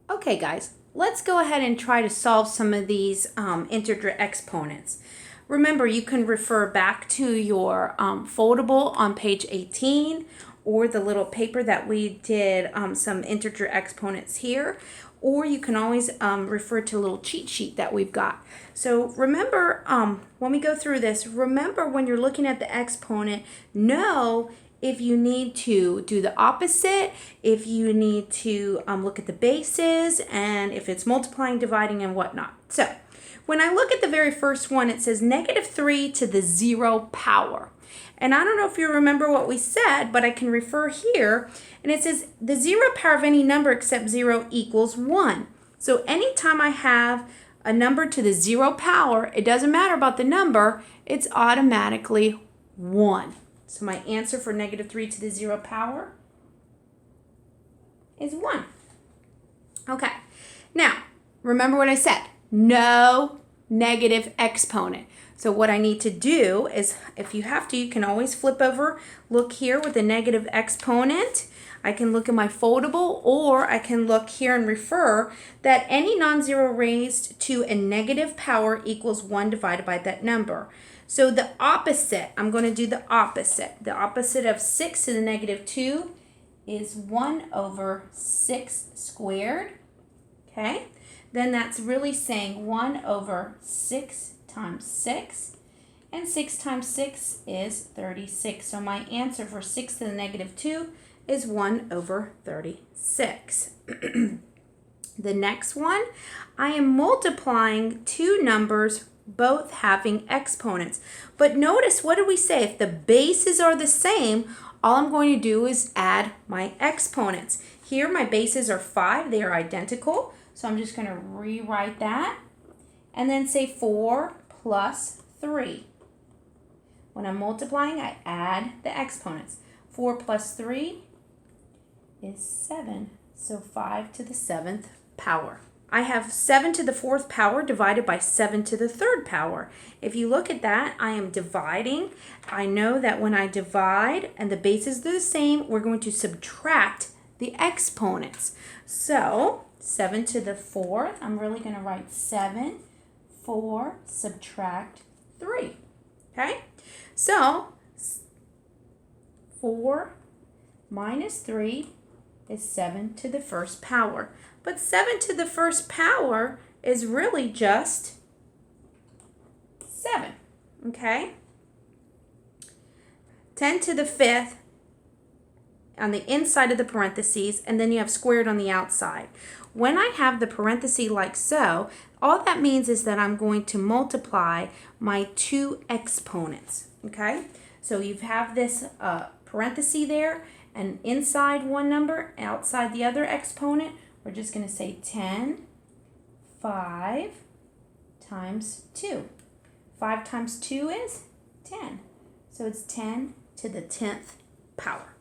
Okay, guys, let's go ahead and try to solve some of these integer exponents. Remember, you can refer back to your foldable on page 18 or the little paper that we did some integer exponents here, or you can always refer to a little cheat sheet that we've got. So remember, when we go through this, remember when you're looking at the exponent, know if you need to do the opposite, if you need to look at the bases, and if it's multiplying, dividing, and whatnot. So when I look at the very first one, it says -3 to the 0 power. And I don't know if you remember what we said, but I can refer here. And it says the 0 power of any number except 0 equals 1. So anytime I have a number to the 0 power, it doesn't matter about the number, it's automatically 1. So my answer for -3 to the 0 power is 1. Okay, now remember what I said, no negative exponent. So what I need to do is, if you have to, you can always flip over, look here with the negative exponent. I can look in my foldable, or I can look here and refer that any non-zero raised to a negative power equals 1 divided by that number. So the opposite, I'm going to do the opposite. The opposite of 6 to the -2 is 1 over 6 squared. Okay? Then that's really saying 1 over 6 times 6. And 6 times 6 is 36. So my answer for 6 to the -2 is 1 over 36. The next one, I am multiplying two numbers both having exponents. But notice, what did we say? If the bases are the same, all I'm going to do is add my exponents. Here my bases are 5, they are identical. So I'm just going to rewrite that. And then say 4 plus 3. When I'm multiplying, I add the exponents. 4 plus 3 is 7. So 5 to the 7th power. I have 7 to the 4th power divided by 7 to the 3rd power. If you look at that, I am dividing. I know that when I divide and the bases are the same, we're going to subtract the exponents. So 7 to the 4th, I'm really going to write 7, 4, subtract 3. Okay? So 4 minus 3 is 7 to the 1st power. But 7 to the 1st power is really just 7, okay? 10 to the 5th on the inside of the parentheses, and then you have squared on the outside. When I have the parenthesis like so, all that means is that I'm going to multiply my two exponents, okay? So you have this parenthesis there, and inside one number, outside the other exponent. We're just going to say 10, 5 times 2. 5 times 2 is 10. So it's 10 to the 10th power.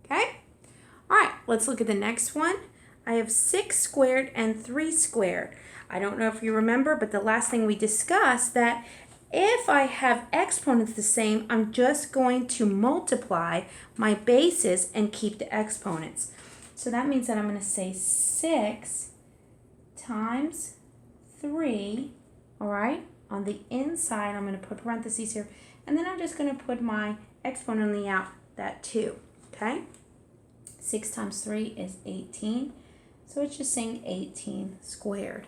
Okay? All right, let's look at the next one. I have 6 squared and 3 squared. I don't know if you remember, but the last thing we discussed that if I have exponents the same, I'm just going to multiply my bases and keep the exponents. So that means that I'm going to say 6 times 3, all right? On the inside, I'm going to put parentheses here, and then I'm just going to put my exponent on the out, that 2, okay? 6 times 3 is 18, so it's just saying 18 squared.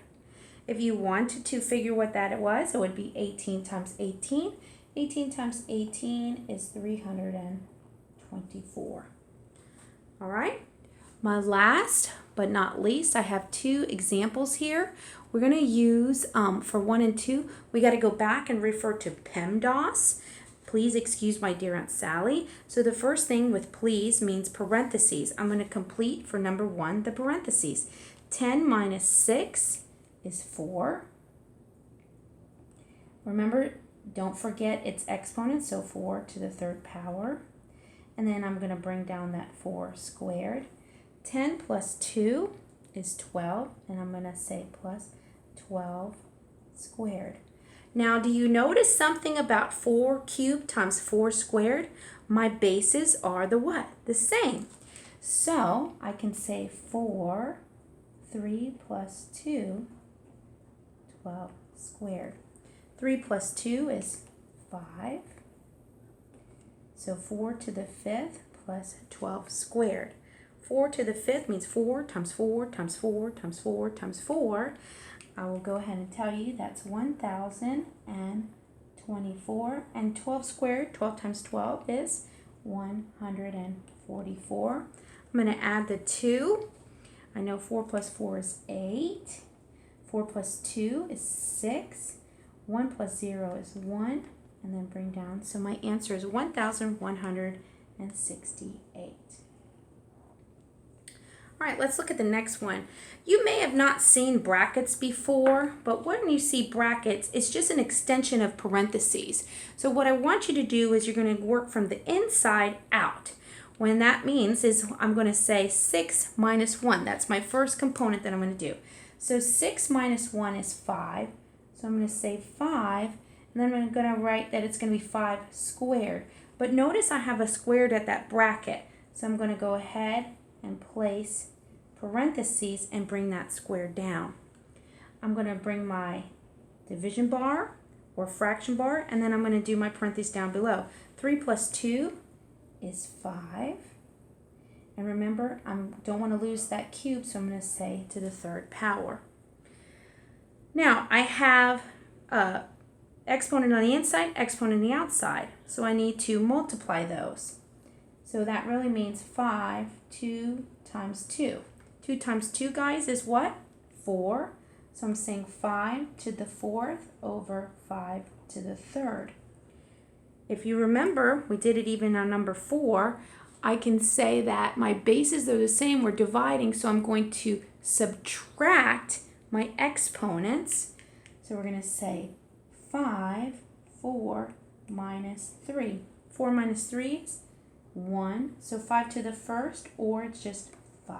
If you wanted to figure what that was, it would be 18 times 18. 18 times 18 is 324. All right? My last but not least, I have two examples here. We're going to use, for 1 and 2, we got to go back and refer to PEMDAS. Please excuse my dear Aunt Sally. So the first thing with please means parentheses. I'm going to complete for number 1 the parentheses. 10 minus 6 is 4. Remember, don't forget its exponent, so 4 to the 3rd power. And then I'm going to bring down that 4 squared. 10 plus 2 is 12, and I'm going to say plus 12 squared. Now, do you notice something about 4 cubed times 4 squared? My bases are the what? The same. So I can say 4 3 plus 2, 12 squared. 3 plus 2 is 5. So 4 to the 5th plus 12 squared. 4 to the 5th means 4 times 4 times 4 times 4 times 4. I will go ahead and tell you that's 1,024. And 12 squared, 12 times 12 is 144. I'm going to add the 2. I know 4 plus 4 is 8. 4 plus 2 is 6. 1 plus 0 is 1. And then bring down. So my answer is 1,168. All right, let's look at the next one. You may have not seen brackets before, but when you see brackets, it's just an extension of parentheses. So what I want you to do is you're going to work from the inside out. When that means is I'm going to say 6 minus 1. That's my first component that I'm going to do. So 6 minus 1 is 5. So I'm going to say 5, and then I'm going to write that it's going to be 5 squared. But notice I have a squared at that bracket. So I'm going to go ahead and place parentheses and bring that square down. I'm going to bring my division bar or fraction bar, and then I'm going to do my parentheses down below. 3 plus 2 is 5. And remember, I don't want to lose that cube, so I'm going to say to the 3rd power. Now, I have exponent on the inside, exponent on the outside. So I need to multiply those. So that really means 5, 2 times 2. 2 times 2, guys, is what? 4. So I'm saying 5 to the 4th over 5 to the 3rd. If you remember, we did it even on number 4. I can say that my bases are the same. We're dividing, so I'm going to subtract my exponents. So we're going to say 5, 4 minus 3. 4 minus 3 is 1. So 5 to the 1st, or it's just 5.